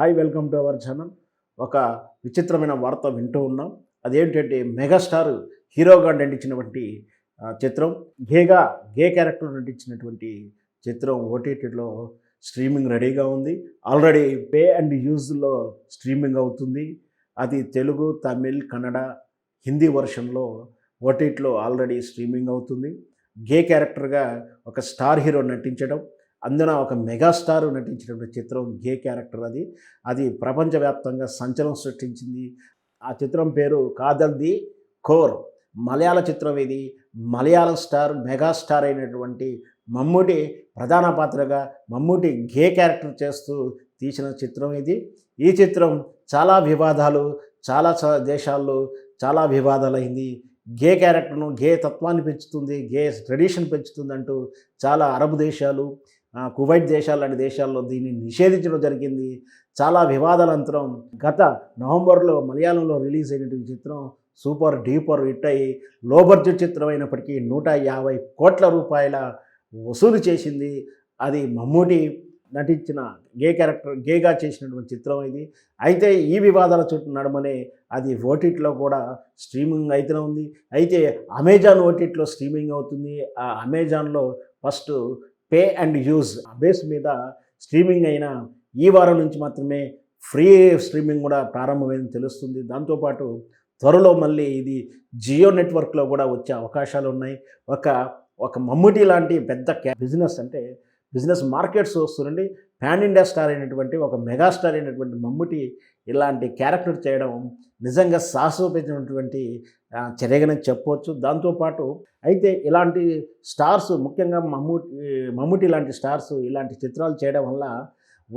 Hi welcome to our channel. ఒక విచిత్రమైన వార్త వింటూ ఉన్నాం. అదేంటంటే మెగాస్టార్ హీరోగా నటించినటువంటి చిత్రం గే క్యారెక్టర్ నటించినటువంటి చిత్రం ఓటీటీలో స్ట్రీమింగ్ రెడీగా ఉంది. ఆల్రెడీ పే అండ్ యూజ్లో స్ట్రీమింగ్ అవుతుంది. అది తెలుగు, తమిళ్, కన్నడ, హిందీ వర్షన్లో ఓటీటీలో ఆల్రెడీ స్ట్రీమింగ్ అవుతుంది. గే క్యారెక్టర్గా ఒక స్టార్ హీరో నటించడం, అందున ఒక మెగాస్టార్ నటించినటువంటి చిత్రం గే క్యారెక్టర్. అది ప్రపంచవ్యాప్తంగా సంచలనం సృష్టించింది. ఆ చిత్రం పేరు కాదల్ ది కోర్. మలయాళ చిత్రం ఇది. మలయాళం స్టార్, మెగాస్టార్ అయినటువంటి మమ్ముటి ప్రధాన పాత్రగా మమ్ముటి గే క్యారెక్టర్ చేస్తూ తీసిన చిత్రం ఇది. ఈ చిత్రం చాలా వివాదాలు, చాలా దేశాల్లో చాలా వివాదాలైంది. గే క్యారెక్టర్ను, గే తత్వాన్ని పెంచుతుంది, గే ట్రెడిషన్ పెంచుతుందంటూ చాలా అరబ్ దేశాలు, కువైట్ దేశాలు లాంటి దేశాల్లో దీన్ని నిషేధించడం జరిగింది. చాలా వివాదాలంతరం గత నవంబర్లో మలయాళంలో రిలీజ్ అయినటువంటి చిత్రం సూపర్ డూపర్ హిట్ అయ్యి లో బడ్జెట్ చిత్రం అయినప్పటికీ 150 కోట్ల రూపాయల వసూలు చేసింది. అది మమ్ముటి నటించిన గేగా చేసినటువంటి చిత్రం ఇది. అయితే ఈ వివాదాల చుట్టూ నడుమనే అది ఓటీటీలో కూడా స్ట్రీమింగ్ అయితేనే ఉంది. అయితే అమెజాన్ ఓటీటీలో స్ట్రీమింగ్ అవుతుంది. ఆ అమెజాన్లో first pay and use base మీద స్ట్రీమింగ్ అయిన ఈ వారం నుంచి మాత్రమే ఫ్రీ స్ట్రీమింగ్ కూడా ప్రారంభమైందని తెలుస్తుంది. దాంతోపాటు త్వరలో మళ్ళీ ఇది జియో నెట్వర్క్లో కూడా వచ్చే అవకాశాలు ఉన్నాయి. ఒక మమ్ముటి లాంటి పెద్ద బిజినెస్ మార్కెట్స్ వస్తుందండి. పాన్ ఇండియా స్టార్ అయినటువంటి ఒక మెగాస్టార్ అయినటువంటి మమ్ముటి ఇలాంటి క్యారెక్టర్ చేయడం నిజంగా సాహసోపేతమైనటువంటి చర్యగానే చెప్పవచ్చు. దాంతోపాటు అయితే ఇలాంటి స్టార్స్, ముఖ్యంగా మమ్ముటి లాంటి స్టార్స్ ఇలాంటి చిత్రాలు చేయడం వల్ల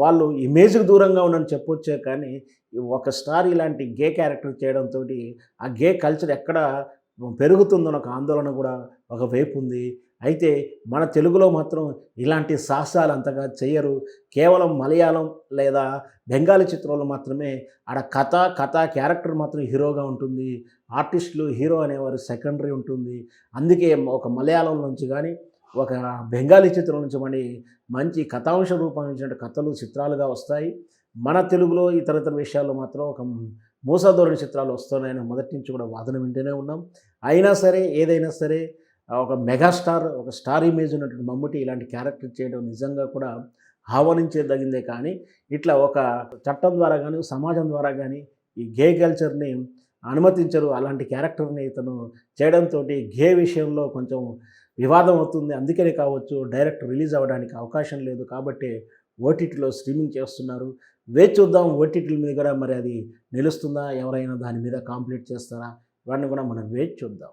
వాళ్ళు ఇమేజ్కి దూరంగా ఉండని చెప్పొచ్చే, కానీ ఒక స్టార్ ఇలాంటి గే క్యారెక్టర్ చేయడంతో ఆ గే కల్చర్ ఎక్కడ పెరుగుతుందన్న ఒక ఆందోళన కూడా ఒకవైపు ఉంది. అయితే మన తెలుగులో మాత్రం ఇలాంటి సాహసాలు అంతగా చేయరు. కేవలం మలయాళం లేదా బెంగాలీ చిత్రంలో మాత్రమే ఆడ కథ క్యారెక్టర్ మాత్రం హీరోగా ఉంటుంది. ఆర్టిస్టులు, హీరో అనేవారు సెకండరీ ఉంటుంది. అందుకే ఒక మలయాళం నుంచి కానీ ఒక బెంగాలీ చిత్రం నుంచి మంచి కథాంశ రూపొందించిన కథలు, చిత్రాలుగా వస్తాయి. మన తెలుగులో ఇతర విషయాల్లో మాత్రం ఒక మూసధోరణి చిత్రాలు వస్తున్నాయని మొదటి నుంచి కూడా వాదన వింటూనే ఉన్నాం. అయినా సరే, ఏదైనా సరే, ఒక మెగాస్టార్, ఒక స్టార్ ఇమేజ్ ఉన్నటువంటి మమ్ముటి ఇలాంటి క్యారెక్టర్ చేయడం నిజంగా కూడా ఆహ్వానించేదగిందే. కానీ ఇట్లా ఒక చట్టం ద్వారా కానీ, సమాజం ద్వారా కానీ ఈ గే కల్చర్ని అనుమతించరు. అలాంటి క్యారెక్టర్ని ఇతను చేయడంతో గే విషయంలో కొంచెం వివాదం అవుతుంది. అందుకనే కావచ్చు డైరెక్ట్ రిలీజ్ అవ్వడానికి అవకాశం లేదు. కాబట్టి ఓటీటీలో స్ట్రీమింగ్ చేస్తున్నారు. వేచి చూద్దాం ఓటీటీల మీద కూడా మరి అది నిలుస్తుందా, ఎవరైనా దాని మీద కాంప్లీట్ చేస్తారా, ఇవన్నీ కూడా మనం వేచి చూద్దాం.